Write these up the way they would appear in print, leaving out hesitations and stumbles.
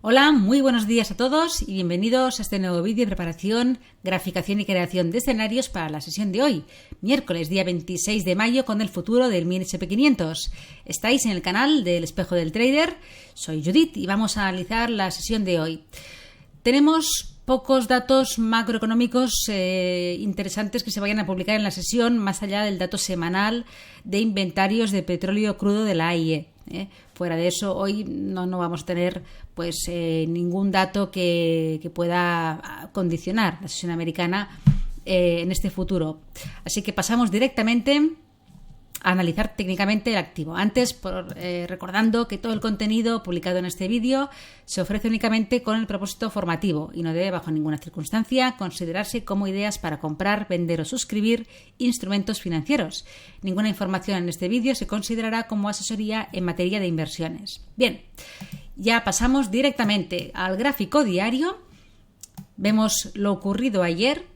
Hola, muy buenos días a todos y bienvenidos a este nuevo vídeo de preparación, graficación y creación de escenarios para la sesión de hoy, miércoles día 26 de mayo con el futuro del MIN SP500. Estáis en el canal del Espejo del Trader, soy Judith y vamos a analizar la sesión de hoy. Tenemos pocos datos macroeconómicos interesantes que se vayan a publicar en la sesión, más allá del dato semanal de inventarios de petróleo crudo de la AIE. Fuera de eso, hoy no vamos a tener ningún dato que pueda condicionar la sesión americana en este futuro. Así que pasamos directamente a analizar técnicamente el activo. Antes, recordando que todo el contenido publicado en este vídeo se ofrece únicamente con el propósito formativo y no debe bajo ninguna circunstancia considerarse como ideas para comprar, vender o suscribir instrumentos financieros. Ninguna información en este vídeo se considerará como asesoría en materia de inversiones. Bien, ya pasamos directamente al gráfico diario. Vemos lo ocurrido ayer.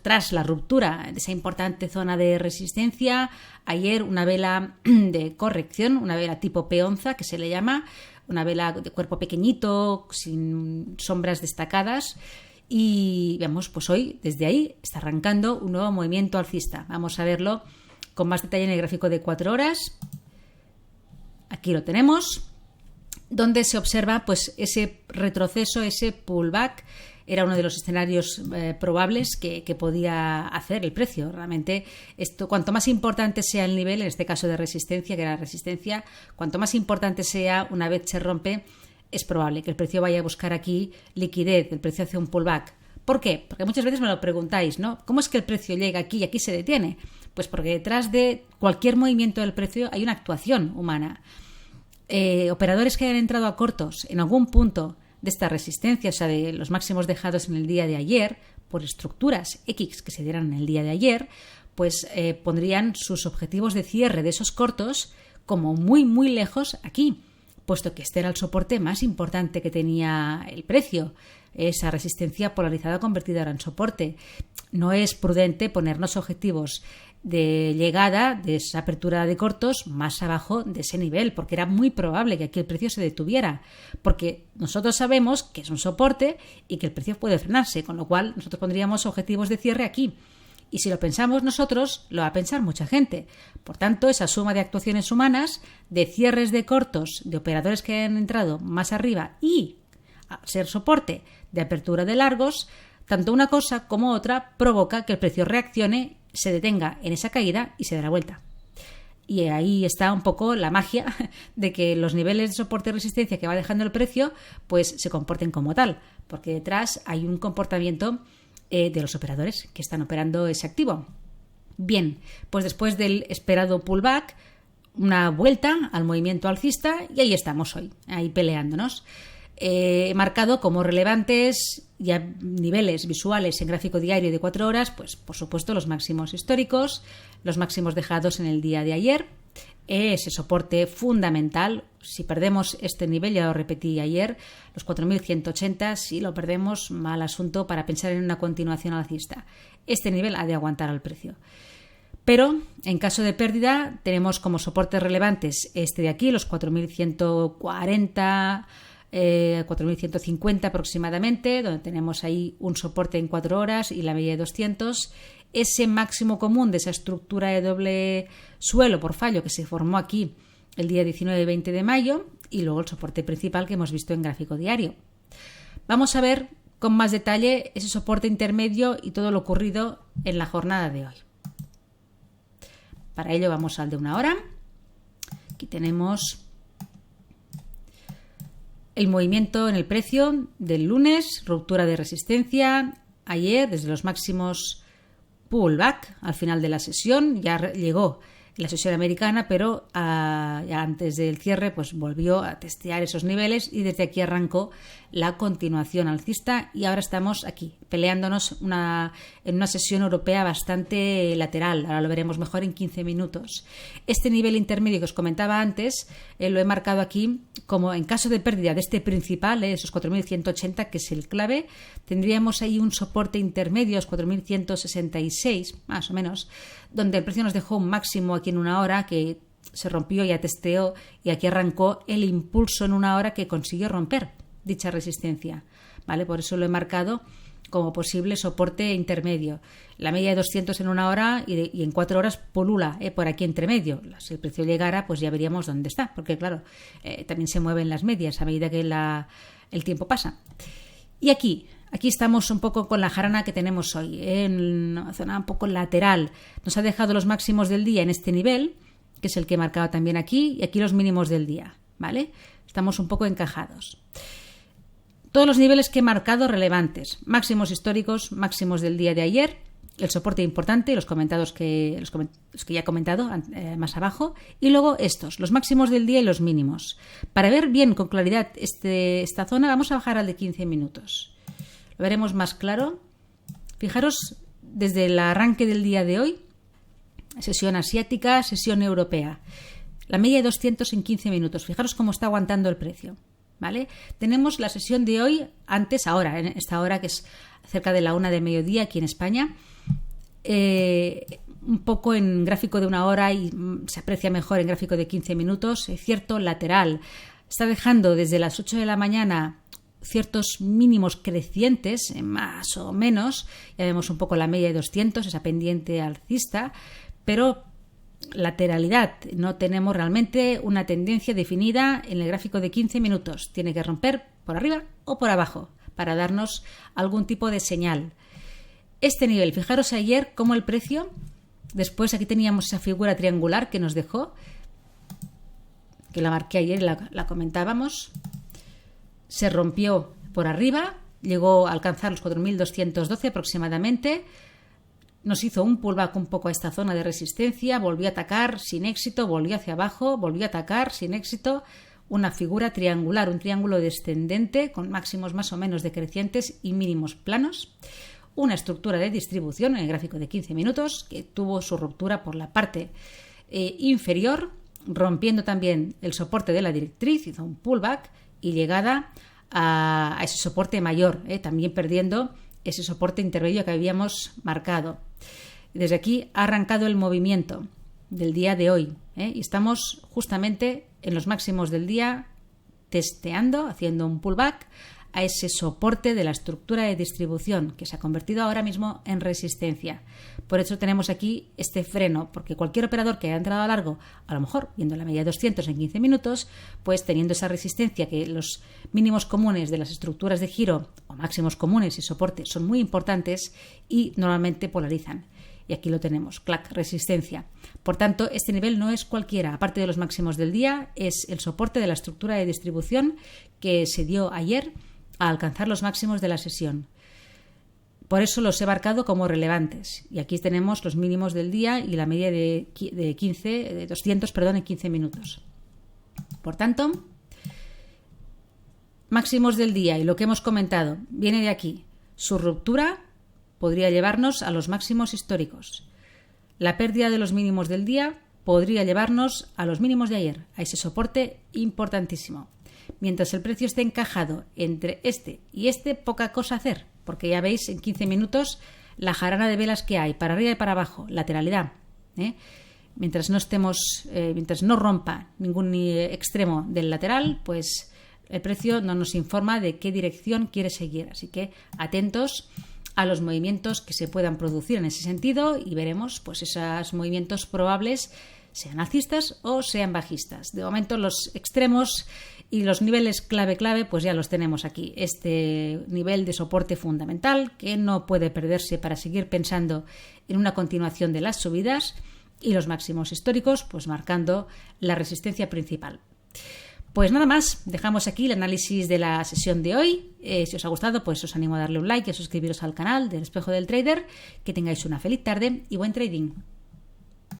Tras la ruptura de esa importante zona de resistencia, ayer una vela de corrección, una vela tipo peonza que se le llama, una vela de cuerpo pequeñito, sin sombras destacadas, y vemos pues hoy desde ahí está arrancando un nuevo movimiento alcista. Vamos a verlo con más detalle en el gráfico de 4 horas. Aquí lo tenemos, donde se observa pues ese retroceso, ese pullback. Era uno de los escenarios probables que podía hacer el precio. Realmente, esto, cuanto más importante sea el nivel, en este caso de resistencia, que era resistencia, cuanto más importante sea, una vez se rompe, es probable que el precio vaya a buscar aquí liquidez, el precio hace un pullback. ¿Por qué? Porque muchas veces me lo preguntáis, ¿no? ¿Cómo es que el precio llega aquí y aquí se detiene? Pues porque detrás de cualquier movimiento del precio hay una actuación humana. Operadores que hayan entrado a cortos en algún punto de esta resistencia, o sea, de los máximos dejados en el día de ayer, por estructuras X que se dieran en el día de ayer, pues pondrían sus objetivos de cierre de esos cortos como muy lejos aquí, puesto que este era el soporte más importante que tenía el precio, esa resistencia polarizada convertida ahora en soporte. No es prudente ponernos objetivos de llegada de esa apertura de cortos más abajo de ese nivel, porque era muy probable que aquí el precio se detuviera, porque nosotros sabemos que es un soporte y que el precio puede frenarse, con lo cual nosotros pondríamos objetivos de cierre aquí. Y si lo pensamos nosotros, lo va a pensar mucha gente. Por tanto, esa suma de actuaciones humanas, de cierres de cortos, de operadores que han entrado más arriba y a ser soporte de apertura de largos, tanto una cosa como otra provoca que el precio reaccione, se detenga en esa caída y se dé la vuelta. Y ahí está un poco la magia de que los niveles de soporte y resistencia que va dejando el precio pues se comporten como tal, porque detrás hay un comportamiento de los operadores que están operando ese activo. Bien, pues después del esperado pullback, una vuelta al movimiento alcista y ahí estamos hoy, ahí peleándonos. He marcado como relevantes ya niveles visuales en gráfico diario de 4 horas, pues por supuesto los máximos históricos, los máximos dejados en el día de ayer, ese soporte fundamental. Si perdemos este nivel, ya lo repetí ayer, los 4.180, si lo perdemos, mal asunto para pensar en una continuación alcista. Este nivel ha de aguantar al precio. Pero en caso de pérdida tenemos como soportes relevantes este de aquí, los 4.140, 4.150 aproximadamente, donde tenemos ahí un soporte en 4 horas y la media de 200, ese máximo común de esa estructura de doble suelo por fallo que se formó aquí el día 19 y 20 de mayo y luego el soporte principal que hemos visto en gráfico diario. Vamos a ver con más detalle ese soporte intermedio y todo lo ocurrido en la jornada de hoy. Para ello vamos al de 1 hora. Aquí tenemos el movimiento en el precio del lunes, ruptura de resistencia. Ayer, desde los máximos pullback, al final de la sesión, ya llegó la sesión americana, pero ya antes del cierre pues volvió a testear esos niveles y desde aquí arrancó la continuación alcista y ahora estamos aquí peleándonos en una sesión europea bastante lateral. Ahora lo veremos mejor en 15 minutos. Este nivel intermedio que os comentaba antes lo he marcado aquí como en caso de pérdida de este principal, esos 4.180, que es el clave, tendríamos ahí un soporte intermedio, los 4.166 más o menos, donde el precio nos dejó un máximo aquí en 1 hora que se rompió, ya testeó y aquí arrancó el impulso en una hora que consiguió romper dicha resistencia, ¿vale? Por eso lo he marcado como posible soporte intermedio. La media de 200 en una hora y en 4 horas polula por aquí entre medio. Si el precio llegara, pues ya veríamos dónde está, porque claro, también se mueven las medias a medida que el tiempo pasa. Y aquí estamos un poco con la jarana que tenemos hoy, en una zona un poco lateral. Nos ha dejado los máximos del día en este nivel, que es el que he marcado también aquí, y aquí los mínimos del día, ¿vale? Estamos un poco encajados. Todos los niveles que he marcado relevantes, máximos históricos, máximos del día de ayer, el soporte importante, los que ya he comentado más abajo, y luego estos, los máximos del día y los mínimos. Para ver bien con claridad esta zona, vamos a bajar al de 15 minutos. Lo veremos más claro. Fijaros, desde el arranque del día de hoy, sesión asiática, sesión europea, la media de 200 en 15 minutos. Fijaros cómo está aguantando el precio, ¿vale? Tenemos la sesión de hoy ahora, en esta hora que es cerca de la 1 de mediodía aquí en España, un poco en gráfico de 1 hora y se aprecia mejor en gráfico de 15 minutos, cierto lateral. Está dejando desde las 8 de la mañana ciertos mínimos crecientes, más o menos. Ya vemos un poco la media de 200, esa pendiente alcista, pero lateralidad. No tenemos realmente una tendencia definida en el gráfico de 15 minutos. Tiene que romper por arriba o por abajo para darnos algún tipo de señal. Este nivel, fijaros ayer cómo el precio, después aquí teníamos esa figura triangular que nos dejó, que la marqué ayer y la comentábamos, se rompió por arriba, llegó a alcanzar los 4.212 aproximadamente, nos hizo un pullback un poco a esta zona de resistencia, volvió a atacar sin éxito, volvió hacia abajo, volvió a atacar sin éxito, una figura triangular, un triángulo descendente con máximos más o menos decrecientes y mínimos planos, una estructura de distribución en el gráfico de 15 minutos que tuvo su ruptura por la parte inferior, rompiendo también el soporte de la directriz, hizo un pullback y llegada a ese soporte mayor, también perdiendo ese soporte intermedio que habíamos marcado. Desde aquí ha arrancado el movimiento del día de hoy, y estamos justamente en los máximos del día testeando, haciendo un pullback a ese soporte de la estructura de distribución que se ha convertido ahora mismo en resistencia. Por eso tenemos aquí este freno, porque cualquier operador que haya entrado a largo, a lo mejor viendo la media de 200 en 15 minutos, pues teniendo esa resistencia, que los mínimos comunes de las estructuras de giro o máximos comunes y soporte son muy importantes y normalmente polarizan. Y aquí lo tenemos, clac, resistencia. Por tanto, este nivel no es cualquiera. Aparte de los máximos del día, es el soporte de la estructura de distribución que se dio ayer a alcanzar los máximos de la sesión. Por eso los he marcado como relevantes. Y aquí tenemos los mínimos del día y la media de 200 en 15 minutos. Por tanto, máximos del día y lo que hemos comentado viene de aquí. Su ruptura podría llevarnos a los máximos históricos. La pérdida de los mínimos del día podría llevarnos a los mínimos de ayer, a ese soporte importantísimo. Mientras el precio esté encajado entre este y este, poca cosa hacer, porque ya veis en 15 minutos la jarana de velas que hay, para arriba y para abajo, lateralidad. Mientras no rompa ningún extremo del lateral, pues el precio no nos informa de qué dirección quiere seguir. Así que atentos a los movimientos que se puedan producir en ese sentido y veremos pues esos movimientos probables, sean alcistas o sean bajistas. De momento los extremos y los niveles clave pues ya los tenemos aquí. Este nivel de soporte fundamental que no puede perderse para seguir pensando en una continuación de las subidas y los máximos históricos pues marcando la resistencia principal. Pues nada más, dejamos aquí el análisis de la sesión de hoy. Si os ha gustado, pues os animo a darle un like y a suscribiros al canal del Espejo del Trader. Que tengáis una feliz tarde y buen trading.